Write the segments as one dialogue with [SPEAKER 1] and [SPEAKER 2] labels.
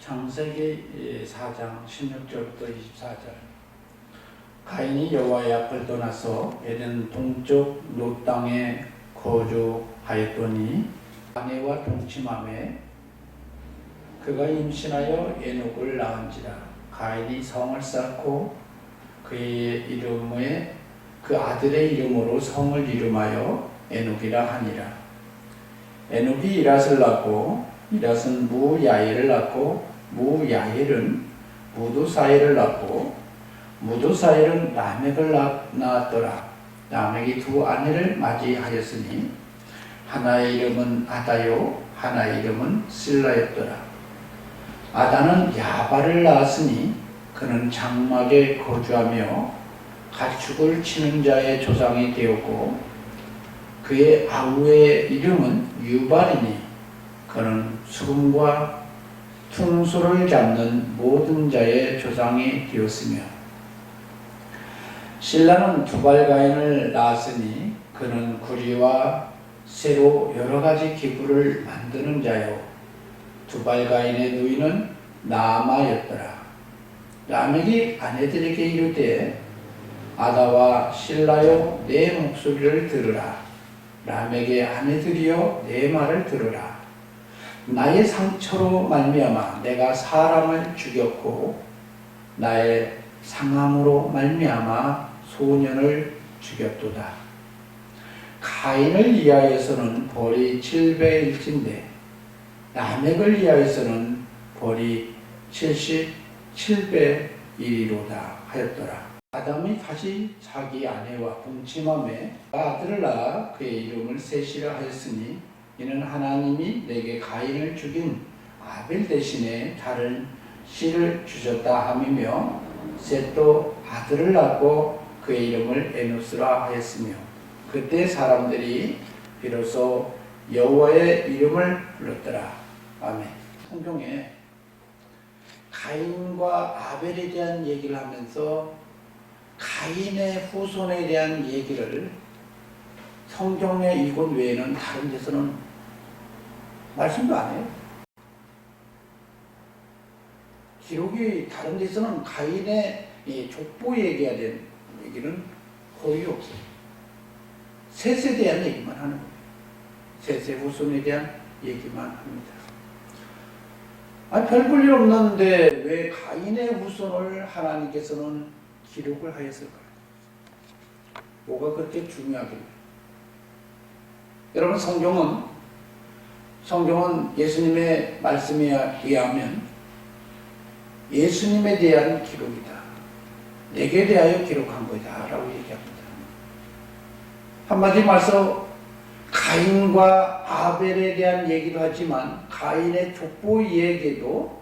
[SPEAKER 1] 창세기 4장 16절부터 24절. 가인이 여호와의 앞을 떠나서 에덴 동쪽 롯 땅에 거주하였더니 아내와 동침하매 그가 임신하여 에녹을 낳은지라. 가인이 성을 쌓고 그의 이름에 그 아들의 이름으로 성을 이름하여 에녹이라 하니라. 에녹이 이랏을 낳고 이랏은 무야엘을 낳고 무야엘은 무두사엘을 낳고 무두사엘은 라멕을 낳았더라. 라멕이 두 아내를 맞이하였으니 하나의 이름은 아다요 하나의 이름은 실라였더라. 아다는 야발을 낳았으니 그는 장막에 거주하며 가축을 치는 자의 조상이 되었고 그의 아우의 이름은 유발이니 그는 수금과 퉁소를 잡는 모든 자의 조상이 되었으며 실라는 두발가인을 낳았으니 그는 구리와 쇠로 여러 가지 기구를 만드는 자요 두발가인의 누이는 나아마였더라. 라멕이 아내들에게 이르되 아다와 실라여 내 목소리를 들으라. 라멕의 아내들이여 내 말을 들으라. 나의 상처로 말미암아 내가 사람을 죽였고 나의 상함으로 말미암아 소년을 죽였도다. 가인을 위하여서는 벌이 700일진데 라멕을 위하여서는 벌이 7700일이로다 하였더라. 아담이 다시 자기 아내와 동침하매 아들을 낳아 그의 이름을 셋이라 하였으니 이는 하나님이 내게 가인을 죽인 아벨 대신에 다른 씨를 주셨다 함이며 셋도 아들을 낳고 그의 이름을 에노스라 하였으며 그때 사람들이 비로소 여호와의 이름을 불렀더라. 아멘. 성경에 가인과 아벨에 대한 얘기를 하면서 가인의 후손에 대한 얘기를 성경의 이곳 외에는 다른 데서는 말씀도 안 해요. 기록이 다른 데서는 가인의 족보 얘기가 된 얘기는 거의 없어요. 셋에 대한 얘기만 하는 거예요. 셋의 후손에 대한 얘기만 합니다. 별 볼 일 없는데 왜 가인의 후손을 하나님께서는 기록을 하였을까요? 뭐가 그렇게 중요하길래? 여러분, 성경은 예수님의 말씀에 의하면 예수님에 대한 기록이다. 내게 대하여 기록한 거다 라고 얘기합니다. 한마디 말해서 가인과 아벨에 대한 얘기도 하지만 가인의 족보 얘기도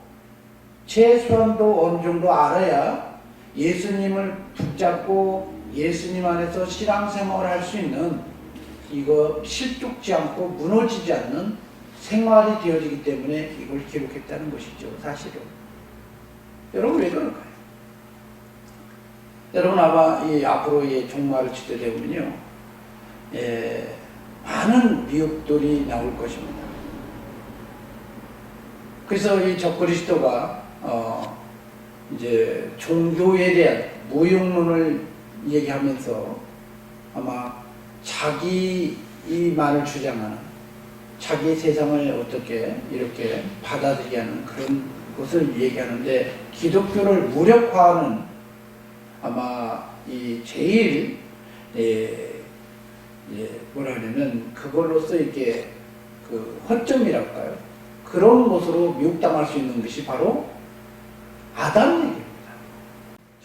[SPEAKER 1] 최소한도 어느 정도 알아야 예수님을 붙잡고 예수님 안에서 신앙생활을 할 수 있는 이거 실족지 않고 무너지지 않는 생활이 되어지기 때문에 이걸 기록했다는 것이죠. 사실은. 여러분 왜 그럴까요? 여러분 아마 앞으로 종말을 치게 되면요, 많은 미혹들이 나올 것입니다. 그래서 이 적그리스도가 이제 종교에 대한 무용론을 얘기하면서 아마 자기만을 주장하는 자기의 세상을 어떻게 이렇게 받아들이게 하는 그런 것을 얘기하는데 기독교를 무력화하는 아마 이 제일 뭐라 하냐면 그걸로써 이렇게 그 허점이랄까요? 그런 것으로 미혹당할 수 있는 것이 바로 아담 얘기입니다.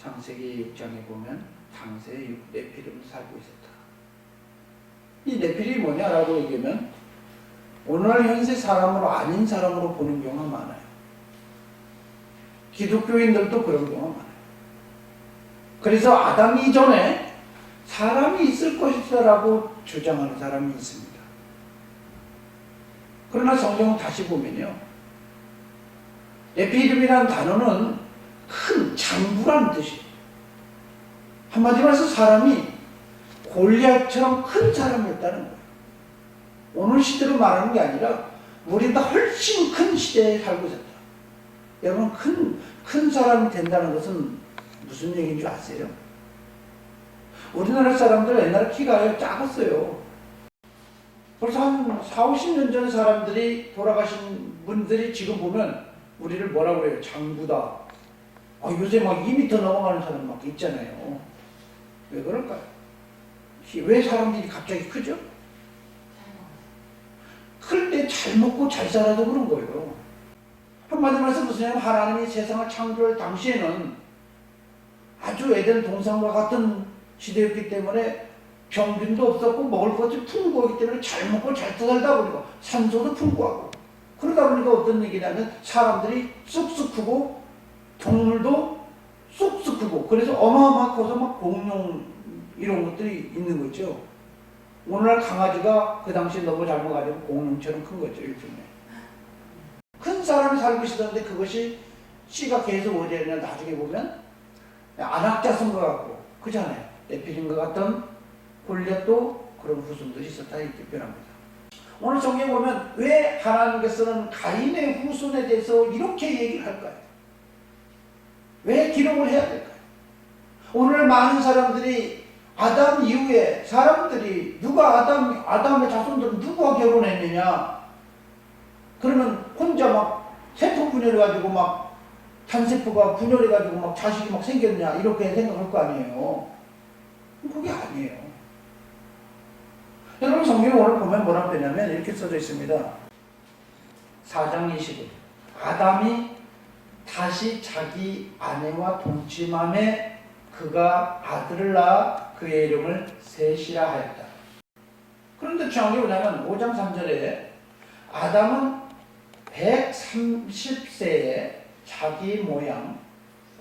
[SPEAKER 1] 창세기 6장에 보면 당시에 네피림을 살고 있었다. 이 네피림이 뭐냐라고 얘기하면 오늘날 현세 사람으로 아닌 사람으로 보는 경우가 많아요. 기독교인들도 그런 경우가 많아요. 그래서 아담 이전에 사람이 있을 것이라고 주장하는 사람이 있습니다. 그러나 성경은 다시 보면요, 네피림이라는 단어는 큰 장부라는 뜻이에요. 한마디로 해서 사람이 골리앗처럼 큰 사람이었다는 거예요. 오늘 시대로 말하는 게 아니라 우리보다 훨씬 큰 시대에 살고 있었다. 여러분 큰 사람이 된다는 것은 무슨 얘기인 줄 아세요? 우리나라 사람들 옛날에 키가 작았어요. 벌써 한 4, 50년 전 사람들이 돌아가신 분들이 지금 보면 우리를 뭐라고 그래요? 장부다. 요새 막 2m 넘어가는 사람 막 있잖아요. 왜 그럴까요? 왜 사람들이 갑자기 크죠? 클 때 잘 먹고 잘 살아도 그런 거예요. 한마디로 해서 무슨 얘기냐면 하나님이 세상을 창조할 당시에는 아주 에덴 동산과 같은 시대였기 때문에 병균도 없었고 먹을 것이 풍부하기 때문에 잘 먹고 잘 살다 보니까 산소도 풍부하고 그러다 보니까 어떤 얘기냐면 사람들이 쑥쑥 크고 동물도 쑥쑥 크고 그래서 어마어마하게 커서 막 공룡 이런 것들이 있는 거죠. 오늘날 강아지가 그 당시에 너무 잘 먹어가지고 공룡처럼 큰 거죠. 일종의. 큰 사람이 살고 있었는데 그것이 씨가 계속 어디에냐 나중에 보면 안악자손과 같고 그잖아요. 네피림과 같은 골리앗도 그런 후손들이 있었다 이렇게 표현합니다. 오늘 성경에 보면 왜 하나님께서는 가인의 후손에 대해서 이렇게 얘기를 할까요? 왜 기록을 해야 될까요? 오늘 많은 사람들이 아담 이후에 사람들이 누가 아담의 자손들은 누구와 결혼했느냐? 그러면 혼자 막 세포 분열해가지고 막 단세포가 분열해가지고 막 자식이 막 생겼냐 이렇게 생각할 거 아니에요. 그게 아니에요. 여러분 성경 오늘 보면 뭐라고 되냐면 이렇게 써져 있습니다. 4장 20절 아담이 다시 자기 아내와 동침함에 그가 아들을 낳아 그의 이름을 셋이라 하였다. 그런데 중요한 게 뭐냐면 5장 3절에 아담은 130세에 자기 모양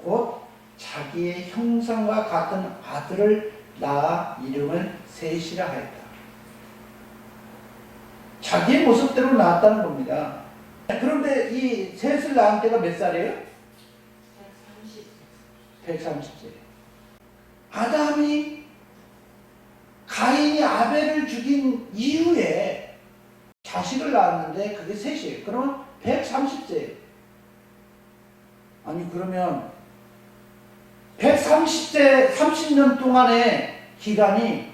[SPEAKER 1] 곧 자기의 형상과 같은 아들을 낳아 이름을 셋이라 하였다. 자기의 모습대로 낳았다는 겁니다. 그런데 이 셋을 낳은 때가 몇 살이에요? 130세. 아담이 가인이 아벨을 죽인 이후에 자식을 낳았는데 그게 셋이에요. 그러면 130세예요. 아니 그러면 130세 30년 동안의 기간이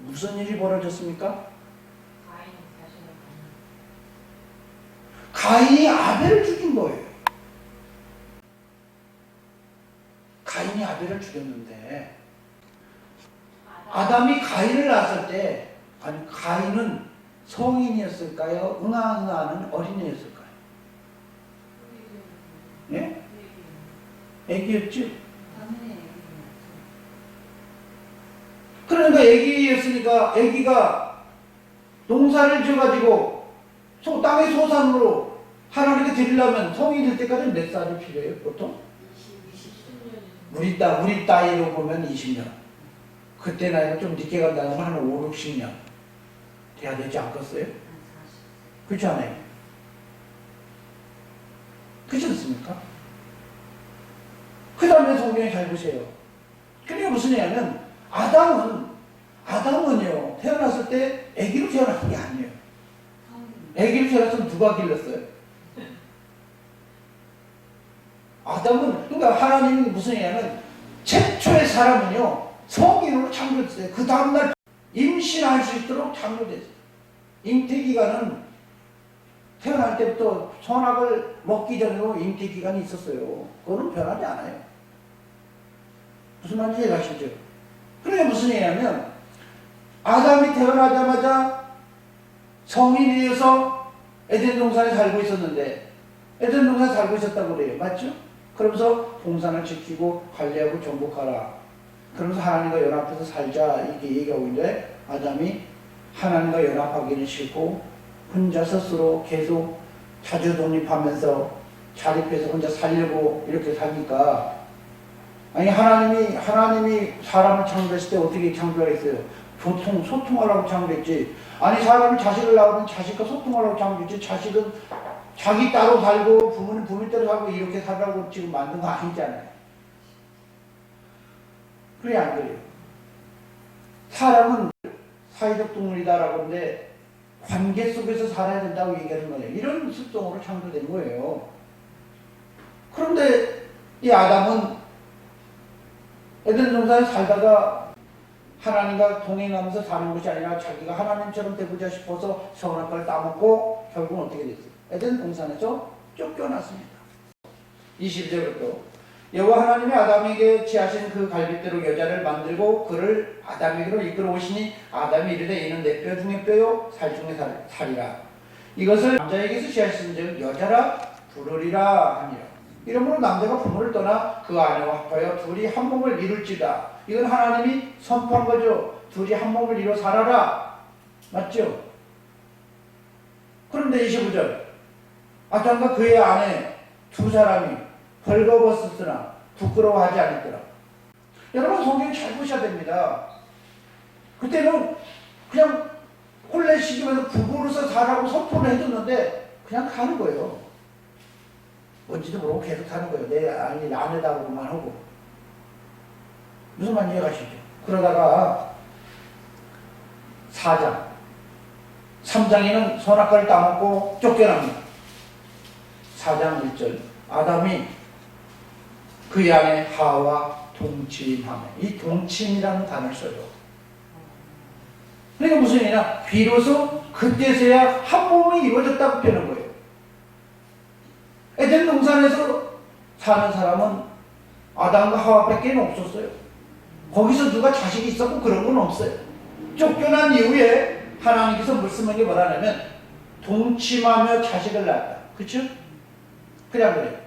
[SPEAKER 1] 무슨 일이 벌어졌습니까? 가인이 아벨을 죽인 거예요. 가인이 아벨을 죽였는데 아담이 가인을 낳았을 때 아니 가인은 성인이었을까요? 응아응아하는 어린애였을까요? 예? 애기였죠? 그러니까 애기였으니까 애기가 농사를 지어가지고 땅의 소산으로 하나님께 드리려면 성인이 될 때까지 몇 살이 필요해요? 보통? 우리 따위로 보면 20년. 그때 나이가 좀 늦게 간다면 한 5, 60년 돼야 되지 않겠어요? 그렇지 않아요? 그렇지 않습니까? 그 다음에 성경에 잘 보세요. 그게 무슨 얘기냐면 아담은요 태어났을 때 아기로 태어난 게 아니에요. 아기로 태어났으면 누가 길렀어요? 아담은 그러니까 하나님이 무슨 얘기냐면 최초의 사람은요 성인으로 창조됐어요. 그 다음날 임신할 수 있도록 창조됐어요. 잉태기간은 태어날 때부터 선악을 먹기 전에도 잉태기간이 있었어요. 그거는 변하지 않아요. 무슨 말인지 이해하시죠? 그러니까 무슨 얘기냐면 아담이 태어나자마자 성인이 되어서 에덴 동산에 살고 있었는데 에덴 동산에 살고 있었다고 그래요. 맞죠? 그러면서 동산을 지키고 관리하고 정복하라. 그러면서 하나님과 연합해서 살자 이렇게 얘기하고 있는데 아담이 하나님과 연합하기는 싫고 혼자 스스로 계속 자주 독립하면서 자립해서 혼자 살려고 이렇게 사니까 아니 하나님이 사람을 창조했을 때 어떻게 창조했어요? 소통하려고 창조했지. 아니 사람이 자식을 낳으면 자식과 소통하려고 창조했지. 자식은 자기 따로 살고 부모는 부모 따로 살고 이렇게 살라고 지금 만든 거 아니잖아요. 그래 안 그래요? 사람은 사회적 동물이다라고 하는데 관계 속에서 살아야 된다고 얘기하는 거예요. 이런 습성으로 창조된 거예요. 이 아담은 에덴 동산에 살다가 하나님과 동행하면서 사는 것이 아니라 자기가 하나님처럼 되고자 싶어서 선악과를 따먹고 결국은 어떻게 됐어요? 에덴 동산에서 쫓겨났습니다. 20절부터 여호와 하나님이 아담에게 취하신 그 갈빗대로 여자를 만들고 그를 아담에게로 이끌어 오시니 아담이 이르되 이는 내 뼈 중에 뼈요 살 중에 살이라. 이것을 남자에게서 취하신즉 여자라 부르리라 하니라. 이러므로 남자가 부모를 떠나 그 아내와 합하여 둘이 한 몸을 이룰지다. 이건 하나님이 선포한 거죠. 둘이 한 몸을 이뤄 살아라. 맞죠? 그런데 25절 아담과 그의 아내 두 사람이 벌거벗었으나 부끄러워하지 않았더라. 여러분 성경 잘 보셔야 됩니다. 그때는 그냥 혼례 시키면서 부부로서 살라고 선포를 해줬는데 그냥 가는 거예요. 뭔지도 모르고 계속 가는 거예요. 내 아내다고만 하고. 무슨 말인지 이해가시죠? 그러다가 4장 3장에는 선악과를 따먹고 쫓겨납니다. 4장 1절 아담이 그의 아내 하와 동침하며, 이 동침이라는 단어를 써요. 그러니까 무슨 얘기냐, 비로소 그때서야 한 몸이 이루어졌다고 표현한 거예요. 에덴 동산에서 사는 사람은 아담과 하와밖에 없었어요. 거기서 누가 자식이 있었고 그런 건 없어요. 쫓겨난 이후에 하나님께서 말씀한 게 뭐라냐면 동침하며 자식을 낳았다. 그쵸? 그래 안 그래요?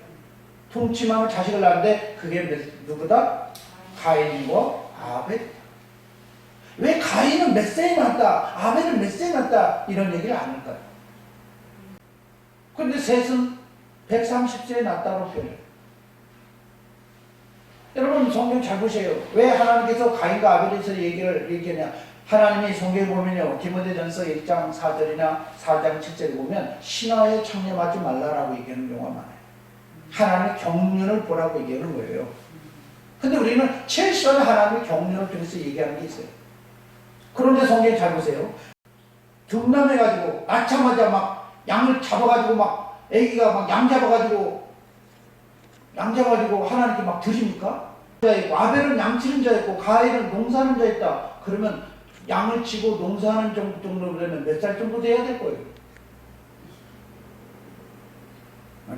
[SPEAKER 1] 동침하며 자식을 낳았는데 그게 누구다? 가인과 아벨. 왜 가인은 몇 세에 낳았다, 아벨은 몇 세에 낳았다 이런 얘기를 안 할까요? 그런데 셋은 130세에 낳았다고 표현해요. 여러분 성경 잘 보세요. 왜 하나님께서 가인과 아벨에서 얘기를 얘기하냐? 하나님이 성경에 보면요, 디모데전서 1장 4절이나 4장 7절에 보면 신화에 창념하지 말라라고 얘기하는 경우가 많아요. 하나님의 경륜을 보라고 얘기하는 거예요. 근데 우리는 최소한 하나님의 경륜을 통해서 얘기하는 게 있어요. 그런데 성경 잘 보세요. 등남해가지고 낳자마자 막 양을 잡아가지고 막 애기가 막 양 잡아가지고 하나님께 막 드십니까? 아벨은 양치는 자였고 가인은 농사하는 자였다. 그러면 양을 치고 농사하는 정도 되면 몇 살 정도 돼야 될 거예요?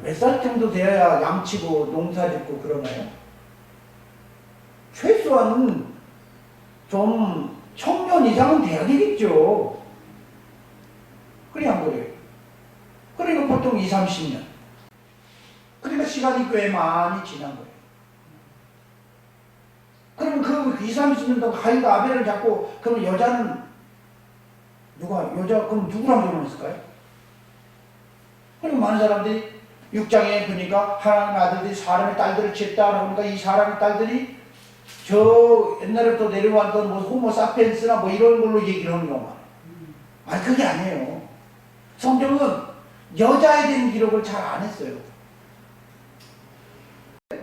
[SPEAKER 1] 몇 살 정도 돼야 양치고 농사 짓고 그러나요? 최소한 좀 청년 이상은 돼야 되겠죠. 그래 안 그래요? 그러니까 보통 20, 30년. 그러니까 시간이 꽤 많이 지난 거예요. 그럼 그 20, 30년 동안 가인과 아벨을 잡고, 그럼 여자는 그럼 누구랑 결혼했을까요? 그리고 많은 사람들이 6장에 보니까 하나님의 아들들이 사람의 딸들을 취했다 그러니까 이 사람의 딸들이 저 옛날에부터 내려왔던 뭐 호모 사피엔스나 뭐 이런 걸로 얘기를 하는 경우가 많아요. 그게 아니에요. 성경은 여자에 대한 기록을 잘 안 했어요.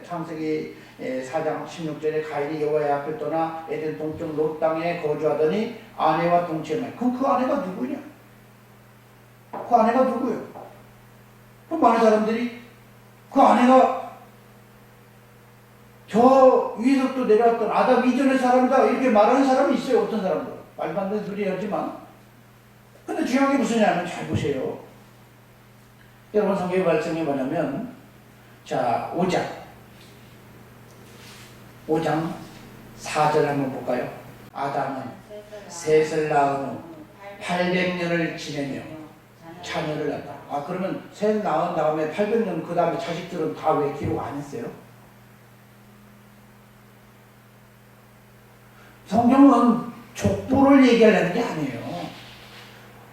[SPEAKER 1] 창세기 4장 16절에 가인이 여호와의 앞을 떠나 에덴 동쪽 롯 땅에 거주하더니 아내와 동침해. 그럼 그 아내가 누구냐? 그 아내가 누구예요? 그 많은 사람들이 그 아내가 저 위에서부터 내려왔던 아담 이전의 사람이다 이렇게 말하는 사람이 있어요. 어떤 사람들 말도 안 되는 소리 하지만, 근데 중요한 게 무엇이냐면 잘 보세요. 여러분 성경의 말씀이 뭐냐면, 자 5장 4절 한번 볼까요? 아담은 셋을 낳은 후 800년을 지내며 자녀를 낳았다. 그러면 셋 낳은 다음에 800년 그 다음에 자식들은 다 왜 기록 안 했어요? 성경은 족보를 얘기하려는 게 아니에요.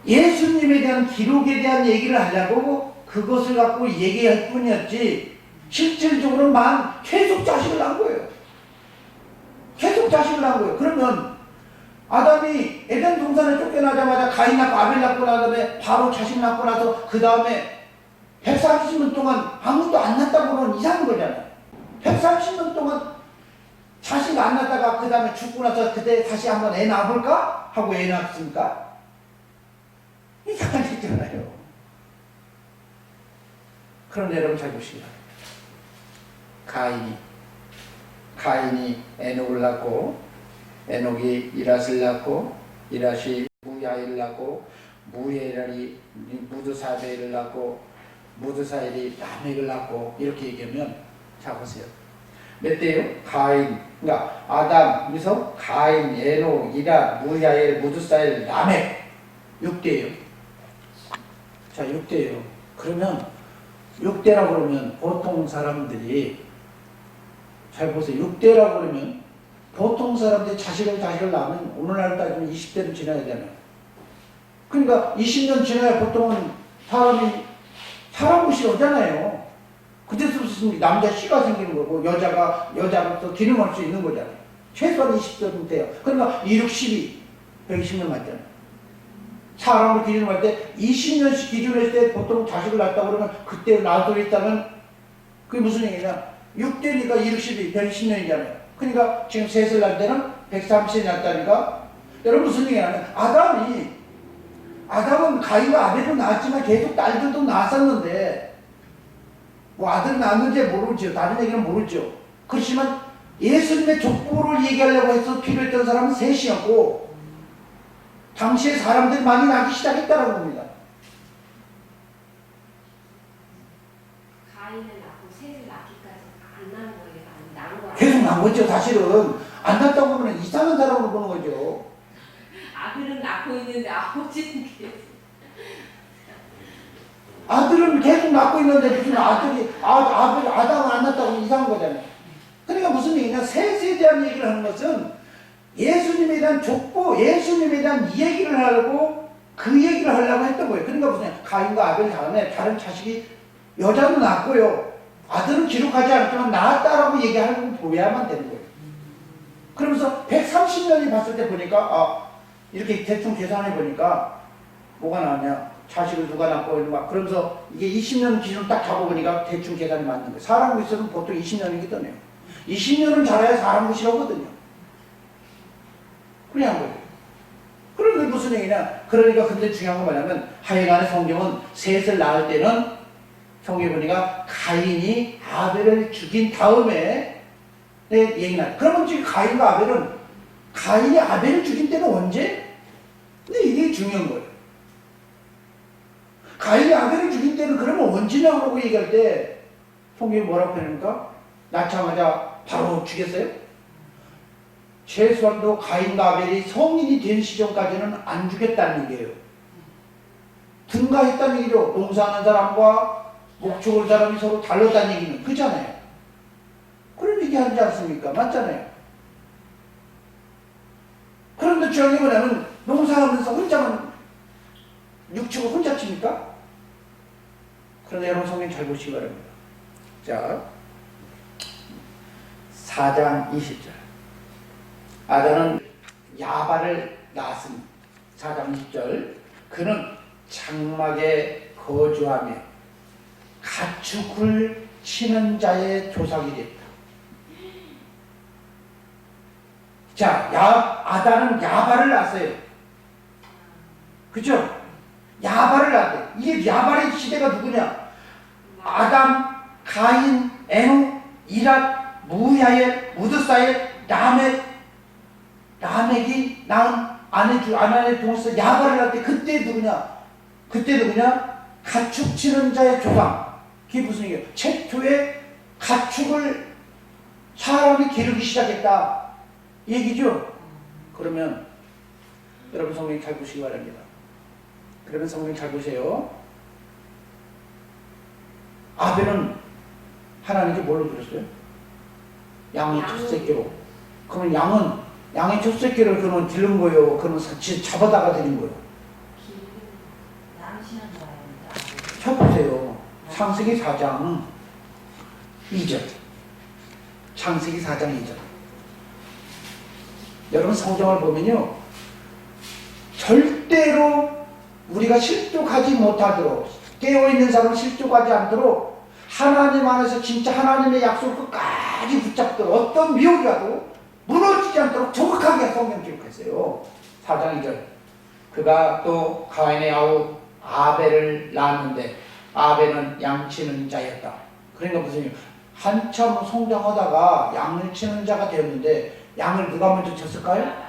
[SPEAKER 1] 예수님에 대한 기록에 대한 얘기를 하려고 그것을 갖고 얘기할 뿐이었지, 실질적으로만 계속 자식을 낳은 거예요. 계속 자식을 낳은 거예요. 그러면 아담이 에덴 동산에 쫓겨나자마자 가인 낳고 아벨 낳고 난 다음에 바로 자식 낳고 나서 그 다음에 130년 동안 아무도 안 낳았다고 하면 이상한 거잖아요. 130년 동안 자식 안 낳다가 그 다음에 죽고 나서 그때 다시 한번 애 낳아볼까? 하고 애 낳았습니까? 이상하잖아요. 그런데 여러분 잘 보시기 바랍니다. 가인이 에녹을 낳고, 에녹이 이랏을 낳고, 이랏이 무야일을 낳고, 무야일이 무드사벨을 낳고, 무드사벨이 라멕을 낳고, 이렇게 얘기하면, 자 보세요. 몇 대요? 가인. 그러니까 아담, 여기서 가인, 에녹, 이랏, 무야일, 무드사벨, 라멕. 6대예요. 자, 6대예요. 그러면 6대라고 그러면 보통 사람들이, 잘 보세요. 6대라고 그러면 보통 사람들이 자식을 낳으면 오늘날 따지면 20대를 지나야 되잖아요. 그러니까 20년 지나야 보통은 사람 옷이 오잖아요. 그때서 무슨 남자 씨가 생기는 거고 여자가 기능할 수 있는 거잖아요. 최소한 20대는 돼요. 그러니까 2, 6, 12, 120년 맞잖아요. 사람을 기준으로 할 때 20년씩 기준으로 했을 때 보통 자식을 낳았다고 그러면 그때 낳을 수 있다면 그게 무슨 얘기냐? 6대니까 2, 6, 12, 120년이잖아요. 그러니까 지금 셋을 낳을 때는 130이 낳았다니까. 여러분 무슨 얘기냐면 아담은 가인과 아벨도 낳았지만 계속 딸들도 낳았었는데 뭐 아들 낳았는지 모르죠. 다른 얘기는 모르죠. 그렇지만 예수님의 족보를 얘기하려고 해서 필요했던 사람은 셋이었고 당시에 사람들이 많이 나기 시작했다는 겁니다.
[SPEAKER 2] 가인을 낳고 셋을 낳기까지 안 낳은 거예요? 아니면 낳은 거예요?
[SPEAKER 1] 계속 난 거죠. 사실은 안 낳다고 보면 이상한 사람으로 보는 거죠.
[SPEAKER 2] 아들은 낳고 있는데 아버지는 계속
[SPEAKER 1] 아들은 계속 낳고 있는데 무슨 아담은 안 낳았다고 이상한 거잖아요. 그러니까 무슨 얘기냐? 셋에 대한 얘기를 하는 것은 예수님에 대한 족보, 예수님에 대한 얘기를 하려고 그 얘기를 하려고 했던 거예요. 그러니까 무슨 가인과 아벨 다음에 다른 자식이 여자도 낳았고요. 아들은 기록하지 않지만 낳았다라고 얘기하는 거 보여야만 되는 거예요. 그러면서 130년이 봤을 때 보니까 이렇게 대충 계산해 보니까 뭐가 나왔냐? 자식을 누가 낳고 있는가? 그러면서 이게 20년 기준 딱 잡아보니까 대충 계산이 맞는 거예요. 사람 있어도 보통 20년이거든요. 20년은 자라야 사람 무시하거든요. 그냥 거예요. 그런데 무슨 얘기냐? 그러니까 근데 중요한 건 뭐냐면 하여간에 성경은 셋을 낳을 때는 성경에 보니까 가인이 아벨을 죽인 다음에 얘기나. 그러면 지금 가인과 아벨은 가인이 아벨을 죽인 때는 언제? 근데 이게 중요한 거예요. 가인이 아벨을 죽인 때는 그러면 언제냐고 얘기할 때 성경이 뭐라고 표현합니까? 낳자마자 바로 죽였어요? 최소한도 가인과 아벨이 성인이 된 시점까지는 안 죽였다는 얘기예요. 등가했다는 얘기죠. 농사하는 사람과 목축을 사람이 서로 달랐다는 얘기는 그잖아요. 그런 얘기 하지 않습니까? 맞잖아요. 그런데 중요한 게 뭐냐면 농사하면서 혼자만 육축을 혼자 칩니까? 그런데 여러분 성경 잘 보시기 바랍니다. 자, 4장 20절. 아담은 야발을 낳았습니다. 4장 20절. 그는 장막에 거주하며 가축을 치는 자의 조상이 됐다. 자, 아담은 야발을 낳았어요. 그죠? 야발을 낳았대. 이게 야발의 시대가 누구냐? 아담, 가인, 에녹, 이랏, 무야엘, 무드사엘, 라멕이 낳은 아내 동서 야발을 낳을 때 그때 누구냐? 가축 치는 자의 조상. 그게 무슨 얘기예요? 최초의 가축을 사람이 기르기 시작했다. 이 얘기죠? 그러면 여러분 성경 잘 보시기 바랍니다. 그러면 성경 잘 보세요. 아벨은 하나님께 뭘로 드렸어요? 양의 첫 새끼로. 그러면 양의 첫 새끼를 그러면 기른 거예요? 그러면 잡아다가 드린 거예요? 쳐보세요. 창세기 4장 2절. 창세기 4장 2절. 여러분 성경을 보면요. 절대로 우리가 실족하지 못하도록 깨어있는 사람은 실족하지 않도록 하나님 안에서 진짜 하나님의 약속을 끝까지 붙잡도록 어떤 미혹이 와도 무너지지 않도록 정확하게 성경 기록했어요. 4장 2절. 그가 또 가인의 아우 아벨을 낳았는데 아벨은 양치는 자였다. 그러니까 무슨 한참 성장하다가 양을 치는 자가 되었는데 양을 누가 먼저 쳤을까요?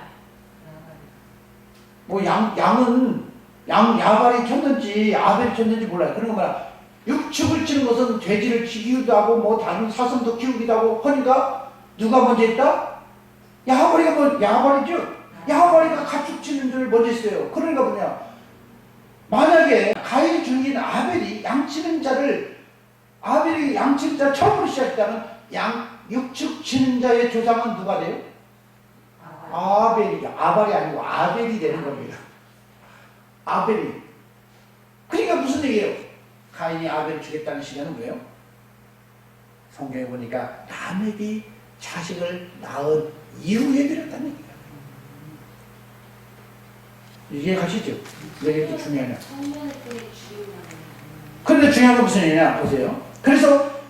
[SPEAKER 1] 뭐 양은 야발이 쳤는지 아벨이 쳤는지 몰라요. 그런 거 뭐야? 육축을 치는 것은 돼지를 키우기도 하고 뭐 다른 사슴도 키우기도 하고 하니까 누가 먼저 했다? 야발이죠. 야발이가 가축 치는 줄 먼저 했어요. 그러니까 뭐냐? 만약에 가인이 죽인 아벨이 양치는 자를 아벨이 양치는 자 처음으로 시작했다면 육축 치는 자의 조상은 누가 돼요? 아벨이죠. 아발이 아니고 아벨이 되는 겁니다. 아벨이. 그러니까 무슨 얘기예요? 가인이 아벨을 죽였다는 시간은 뭐예요? 성경에 보니까 라멕이 자식을 낳은 이후에 드렸다는 얘기예요. 이해 가시죠? 왜 이렇게 중요하냐? 그런데 중요한 건 무슨 얘기냐? 보세요. 그래서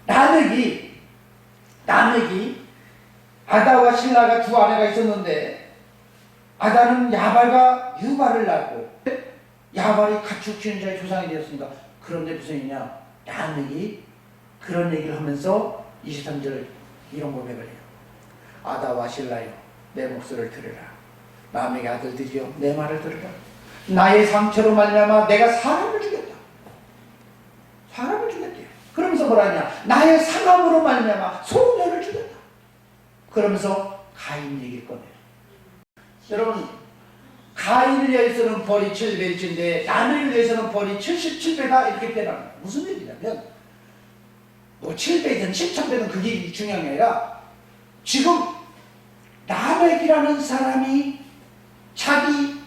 [SPEAKER 1] 라멕이 아다와 실라가 두 아내가 있었는데 아다는 야발과 유발을 낳고 야발이 가축 키우는 자의 조상이 되었습니다. 그런데 무슨 얘기냐? 라멕이 그런 얘기를 하면서 23절 이런 고백을 해요. 아다와 실라여 내 목소리를 들으라. 라멕의 아들들이여 내 말을 들으라. 나의 상처로 말미암아 내가 사람을 죽였다. 사람을 죽였대요. 그러면서 뭐라냐? 나의 상함으로 말미암아 소년을 죽였다. 그러면서 가인 얘기를 꺼내요. 여러분, 가인을 위해서는 벌이 7배일진데 라멕을 위해서는 벌이 77배다 이렇게 표현합니다. 무슨 얘기냐면 뭐 7배든 7,000배든 그게 중요한 게 아니라 지금 라멕이라는 사람이 자기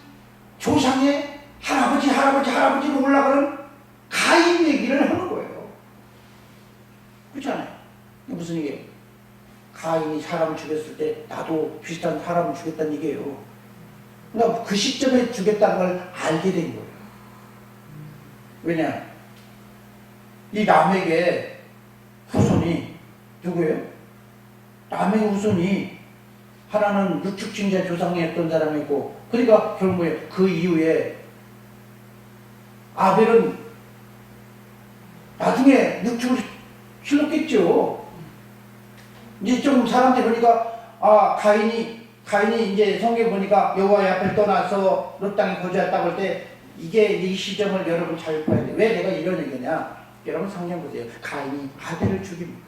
[SPEAKER 1] 조상의 할아버지로 올라가는 가인 얘기를 하는 거예요. 그렇잖아요. 이게 무슨 얘기예요? 가인이 사람을 죽였을 때 나도 비슷한 사람을 죽였다는 얘기예요. 그러니까 그 시점에 죽였다는 걸 알게 된 거예요. 왜냐? 이 라멕의 후손이 누구예요? 라멕의 후손이 하나는 육축징자 조상이었던 사람이고, 그러니까 결국에 그 이후에 아벨은 나중에 육축을 실렀겠죠. 이제 좀 사람들이 보니까 가인이 이제 성경에 보니까 여호와의 앞을 떠나서 롯 땅에 거주했다고 할 때 이게 이 시점을 여러분 잘 봐야 돼요. 왜 내가 이런 얘기냐? 여러분 성경 보세요. 가인이 아벨을 죽입니다.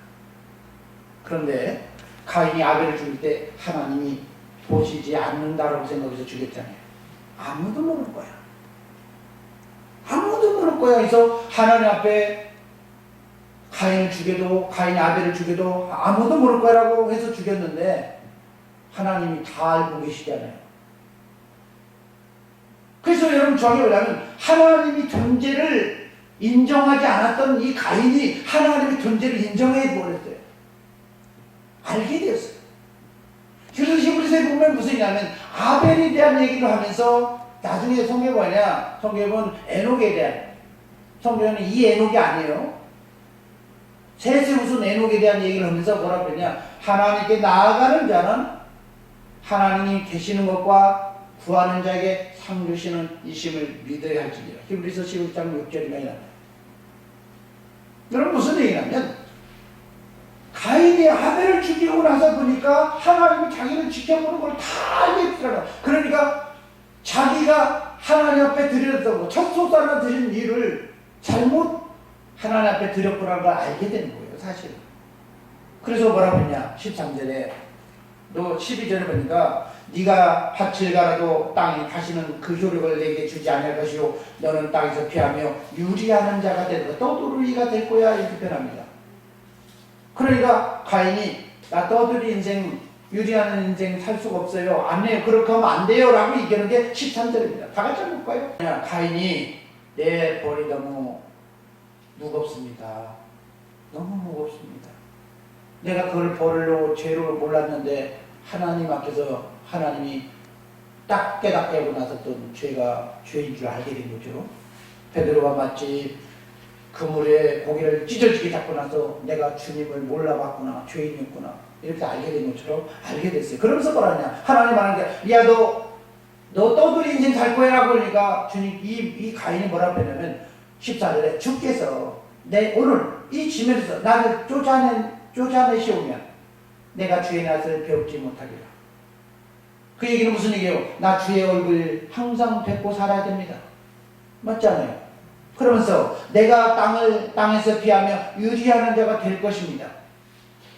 [SPEAKER 1] 그런데 가인이 아벨을 죽일 때 하나님이 보시지 않는다라고 생각해서 죽였잖아요. 아무도 모를 거야. 아무도 모를 거야. 그래서 하나님 앞에 가인을 죽여도, 가인이 아벨을 죽여도 아무도 모를 거라고 해서 죽였는데 하나님이 다 알고 계시잖아요. 그래서 여러분 저게 뭐냐면 하나님이 존재를 인정하지 않았던 이 가인이 하나님의 존재를 인정해 버렸어요. 알게 되었어요. 그래서 히브리서에 보면 무슨 얘기냐면 아벨에 대한 얘기를 하면서 나중에 성경에 뭐냐? 성경에 보면 에녹에 대한, 성경에는 이 에녹이 아니에요. 셋의 후손 에녹에 대한 얘기를 하면서 뭐라고 그러냐? 하나님께 나아가는 자는 하나님이 계시는 것과 구하는 자에게 상 주시는 이심을 믿어야 할지니라. 히브리서 11장 6절이나 이랍니다. 여러분 무슨 얘기냐면 가인이 아벨을 죽이고 나서 보니까 하나님이 자기를 지켜보는 걸 다 알게 되더라고요. 그러니까 자기가 하나님 앞에 드렸던 거, 첫 소산을 드린 일을 잘못 하나님 앞에 드렸구나를 걸 알게 되는 거예요, 사실은. 그래서 뭐라고 했냐? 13절에 또 12절에 보니까 네가 밭을 갈아도 땅이 다시는 그 효력을 내게 주지 않을 것이요 너는 땅에서 피하며 유리하는 자가 되고 떠돌이가 될 거야 이렇게 표현합니다. 그러니까 가인이 나 떠돌이 인생, 유리하는 인생 살 수가 없어요. 안 해요. 그렇게 하면 안 돼요 라고 얘기하는 게 13절입니다. 다 같이 한번 볼까요? 가인이 내 벌이 너무 무겁습니다. 너무 무겁습니다. 내가 그걸 벌로 죄로 몰랐는데 하나님 앞에서 하나님이 딱 깨닫게 하고 나서 또 죄가 죄인 줄 알게 된 거죠. 베드로와 마치 그물에 고기를 찢어지게 잡고 나서 내가 주님을 몰라봤구나, 죄인이었구나 이렇게 알게 된 것처럼 알게 됐어요. 그러면서 뭐라냐? 하나님 하는 게 야 너 떠돌이 인생 살 거야 라고 그러니까 주님 이 가인이 뭐라고 했냐면 14절에 주께서 내 오늘 이 지면에서 나를 쫓아내시오면 내가 주의 낯을 배우지 못하리라. 그 얘기는 무슨 얘기예요? 나 주의 얼굴 항상 뵙고 살아야 됩니다. 맞잖아요. 그러면서 내가 땅에서 피하며 유리하는 자가 될 것입니다.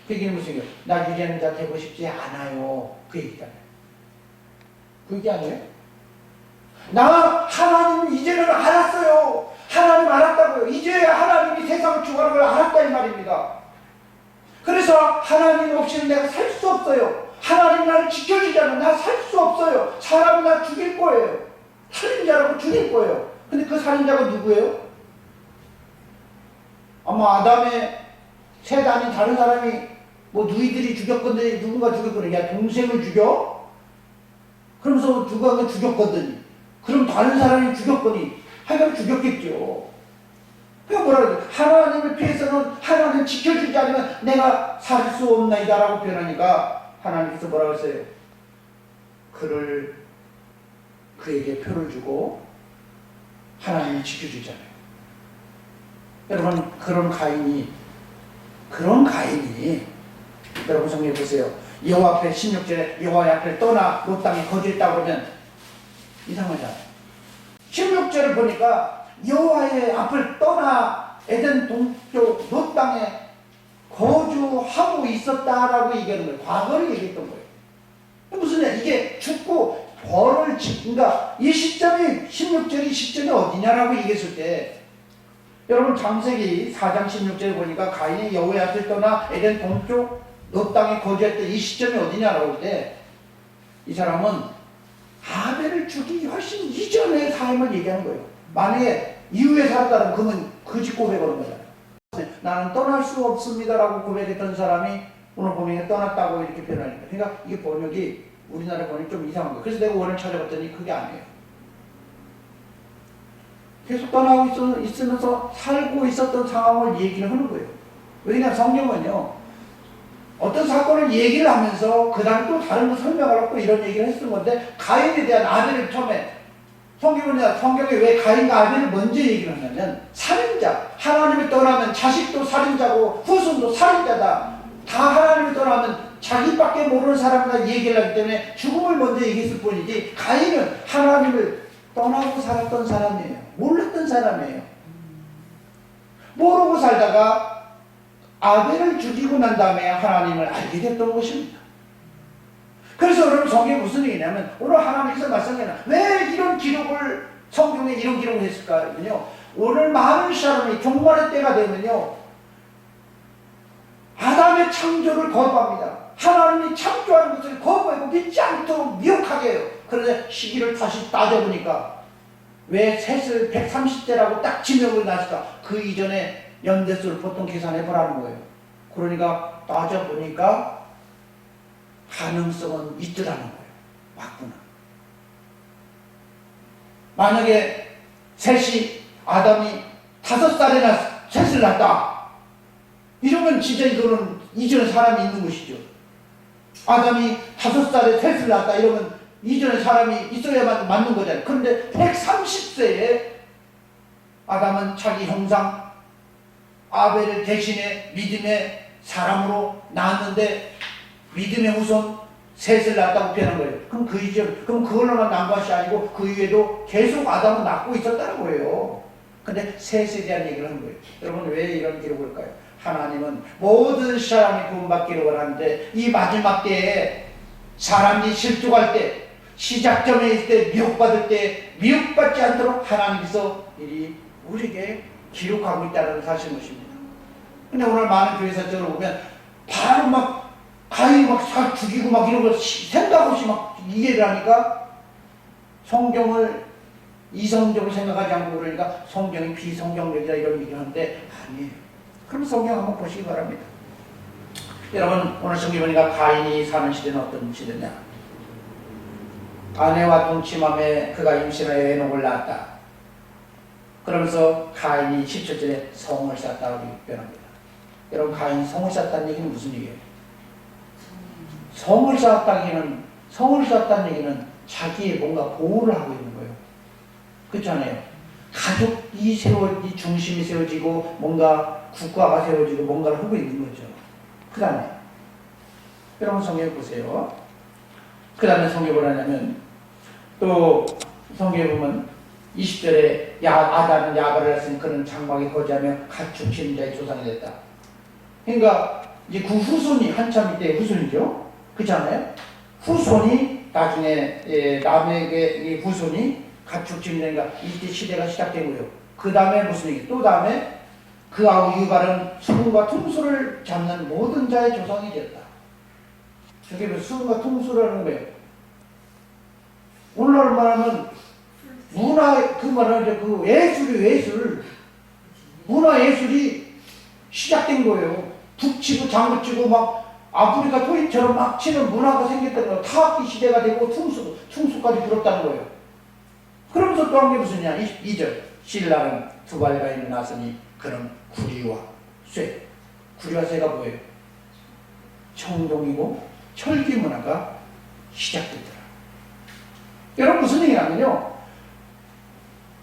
[SPEAKER 1] 그 얘기는 무슨 얘기예요? 나 유리하는 자 되고 싶지 않아요. 그 얘기잖아요. 그 얘기 아니에요? 나 하나님 이제는 알았어요. 하나님 알았다고요. 이제 하나님이 세상을 주관하는 걸 알았다 이 말입니다. 그래서 하나님 없이는 내가 살 수 없어요. 하나님 나를 지켜주잖아. 나 살 수 없어요. 사람은 나 죽일 거예요. 살인자라고 죽일 거예요. 근데 그 살인자가 누구예요? 아마 아담의 셋 아닌 다른 사람이 뭐 누이들이 죽였건데 누군가 죽였거든. 야 동생을 죽여? 그러면서 누가 죽였거든. 그럼 다른 사람이 죽였거니 하여간 죽였겠죠. 그러니까 뭐라 그러지? 하나님을 피해서는 하나님을 지켜주지 않으면 내가 살 수 없나이다 라고 표현하니까 하나님께서 뭐라고 했어요? 그에게 표를 주고 하나님을 지켜주잖아요. 여러분 그런 가인이 여러분 성경에 보세요. 여호와 앞에 16절에 여호와의 앞을 떠나 롯 땅에 거주했다고 그러면 이상하잖아요. 16절을 보니까 여호와의 앞을 떠나 에덴 동쪽 롯 땅에 거주하고 있었다라고 얘기하는 거예요. 과거를 얘기했던 거예요. 무슨 일? 이게 죽고 벌을 그러니까 이 시점이 16절이 시점이 어디냐라고 얘기했을 때 여러분 창세기 4장 16절에 보니까 가인이 여호와의 앞을 떠나 에덴 동쪽 롯 땅에 거주했던 이 시점이 어디냐라고 할 때 이 사람은 아벨을 죽이기 훨씬 이전의 삶을 얘기하는 거예요. 만약에 이후에 살았다면 그러면 거짓 고백하는 거잖아요. 나는 떠날 수 없습니다라고 고백했던 사람이 오늘 보면 떠났다고 이렇게 표현하니까. 그러니까 이게 번역이 우리나라 번역이 좀 이상한 거예요. 그래서 내가 원을 찾아봤더니 그게 아니에요. 계속 떠나고 있으면서 살고 있었던 상황을 얘기를 하는 거예요. 왜냐하면 성경은요. 어떤 사건을 얘기를 하면서 그 다음에 또 다른 거 설명하려고 이런 얘기를 했던 건데 가인에 대한 아벨을 처음에 성경에 왜 가인과 아벨을 먼저 얘기를 하냐면 살인자, 하나님을 떠나면 자식도 살인자고 후손도 살인자다. 다 하나님을 떠나면 자기밖에 모르는 사람과 얘기를 하기 때문에 죽음을 먼저 얘기했을 뿐이지 가인은 하나님을 떠나고 살았던 사람이에요. 몰랐던 사람이에요. 모르고 살다가 아벨을 죽이고 난 다음에 하나님을 알게 됐던 것입니다. 그래서 여러분 성경에 무슨 얘기냐면 오늘 하나님께서 말씀하시는 왜 이런 기록을 성경에 이런 기록을 했을까요? 오늘 많은 사람이 종말의 때가 되면요 아담의 창조를 거부합니다. 하나님이 창조하는 것을 거부하고 믿지 않도록 미혹하게 해요. 그런데 시기를 다시 따져보니까 왜 셋을 130대라고 딱 지명을 놨을까? 그 이전에 연대수를 보통 계산해 보라는 거예요. 그러니까 따져보니까 가능성은 있더라는 거예요. 맞구나. 만약에 아담이 5살에 셋을 낳았다. 이러면 진짜 이거는 이전에 사람이 있는 것이죠. 아담이 5살에 셋을 낳았다. 이러면 이전에 사람이 있어야만 맞는 거잖아요. 그런데 130세에 아담은 자기 형상 아벨을 대신에 믿음의 사람으로 낳았는데 믿음의 후손 셋을 낳았다고 표현한 거예요. 그럼 그럼 그걸로만 낳은 것이 아니고 그 이후에도 계속 아담은 낳고 있었다는 거예요. 근데 셋에 대한 얘기를 하는 거예요. 여러분 왜 이런 기록을 할까요? 하나님은 모든 사람이 구원받기를 원하는데 이 마지막 때에 사람이 실족할 때 시작점에 있을 때 미혹받을 때 미혹받지 않도록 하나님께서 미리 우리에게 기록하고 있다는 사실인 것입니다. 근데 오늘 많은 교회 사적으로 보면 바로 막 가인 막 죽이고 막 이런 걸 생각 없이 막 이해를 하니까 성경을 이성적으로 생각하지 않고 그러니까 성경이 비성경적이다 이런 얘기를 하는데 아니에요. 그럼 성경 한번 보시기 바랍니다. 여러분 오늘 성경 보니까 가인이 사는 시대는 어떤 시대냐? 아내와 동침함에 그가 임신하여 에녹을 낳았다. 그러면서 가인이 17절에 성을 쌓았다고 표현합니다. 여러분 가인이 성을 쌓았다는 얘기는 무슨 얘기예요? 성을 쌓았다는 얘기는 자기의 뭔가 보호를 하고 있는 거예요. 그렇잖아요. 가족이 이 중심이 세워지고 뭔가 국가가 세워지고 뭔가를 하고 있는 거죠. 그 다음에 여러분 성경 보세요. 그 다음에 성경 뭐라냐면 또 성경에 보면 20절에 아담은 야발을 했으니 그는 장막에 거주하며 가축 치는 자의 조상이 됐다. 그러니까 이제 그 후손이 한참 이때 후손이죠. 그렇잖아요. 후손이 나중에 남에게 이 후손이 가축 치는 자가 이때 시대가 시작되고요. 그 다음에 무슨 얘기? 또 다음에 그 아우 유발은 수금과 퉁소를 잡는 모든 자의 조상이 되었다. 저게 뭐 수금과 퉁소라는 거예요. 오늘날 말하면 문화, 그 말하는 그 예술, 문화 예술이 시작된 거예요. 북치고 장구치고 막 아프리카 토인처럼 막 치는 문화가 생겼다는 거예요. 타악기 시대가 되고 충수까지 불었다는 거예요. 그러면서 또 한 게 무슨냐? 2절. 신라는 두발가인을 낳았으니 그는 구리와 쇠. 구리와 쇠가 뭐예요? 청동이고 철기 문화가 시작되더라. 여러분 무슨 얘기냐면요.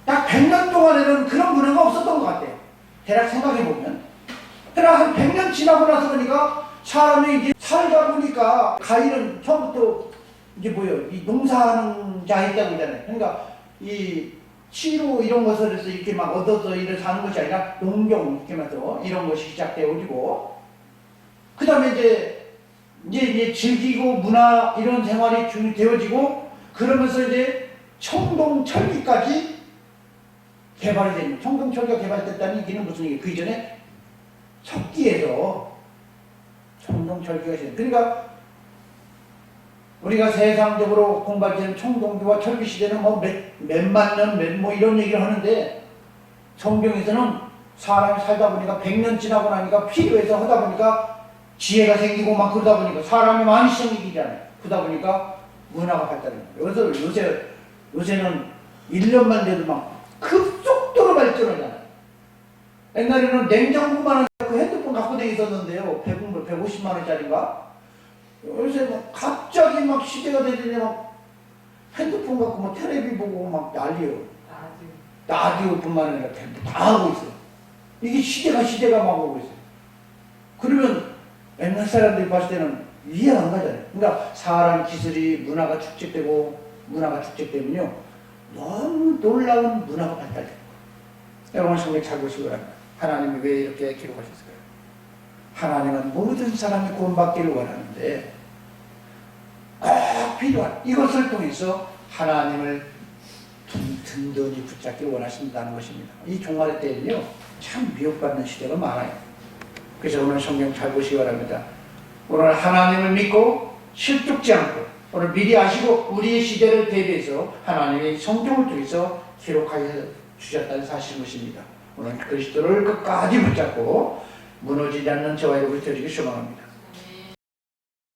[SPEAKER 1] 딱 100년 동안에는 그런 문화가 없었던 것 같아요. 대략 생각해보면. 그러나 한 100년 지나고 나서 보니까 사람이 이제 살다 보니까 가인은 처음부터 이제 뭐예요? 이 농사하는 자 있다고 그러잖아요. 그러니까 이 치로 이런 것을 해서 이렇게 막 얻어서 일을 사는 것이 아니라 농경 이렇게 해서 이런 것이 시작되어지고 그 다음에 이제 즐기고 문화 이런 생활이 되어지고 그러면서 이제 청동철기까지 개발이 됩니다. 청동철기가 개발됐다는 얘기는 무슨 얘기예요? 그 이전에 석기에서 청동철기가 시작. 그러니까 우리가 세상적으로 공부할 때는 청동기와 철기 시대는 뭐 몇만 년, 뭐 이런 얘기를 하는데 성경에서는 사람이 살다 보니까 100년 지나고 나니까 필요해서 하다 보니까 지혜가 생기고 막 그러다 보니까 사람이 많이 생기잖아요. 그러다 보니까 문화가 발달해요. 그래서 요새는 1년만 돼도 막 급속도로 발전하잖아요. 옛날에는 냉장고만 그 핸드폰 갖고 다녔었는데요. 150만 원짜리인가? 요새 뭐 갑자기 막 시대가 되더니 막 핸드폰 갖고 뭐 텔레비 보고 막 난리요. 라디오뿐만 아니라 다 하고 있어요. 이게 시대가 막 오고 있어요. 그러면 옛날 사람들이 봤을 때는 이해가 안 가잖아요. 그러니까 사람 기술이 문화가 축적되면요 너무 놀라운 문화가 발달돼요. 여러분 성경 잘 보시기 바랍니다. 하나님이 왜 이렇게 기록하셨을까요? 하나님은 모든 사람이 구원받기를 원하는데 꼭 필요한 이것을 통해서 하나님을 든든히 붙잡기 원하신다는 것입니다. 이 종말의 때에는요 참 미혹받는 시대가 많아요. 그래서 오늘 성경 잘 보시기 바랍니다. 오늘 하나님을 믿고 실족지 않고 오늘 미리 아시고 우리의 시대를 대비해서 하나님의 성경을 통해서 기록하여 주셨다는 사실인 것입니다. 오늘 그리스도를 끝까지 붙잡고 무너지지 않는 저와 여러분이 되시길 소망합니다.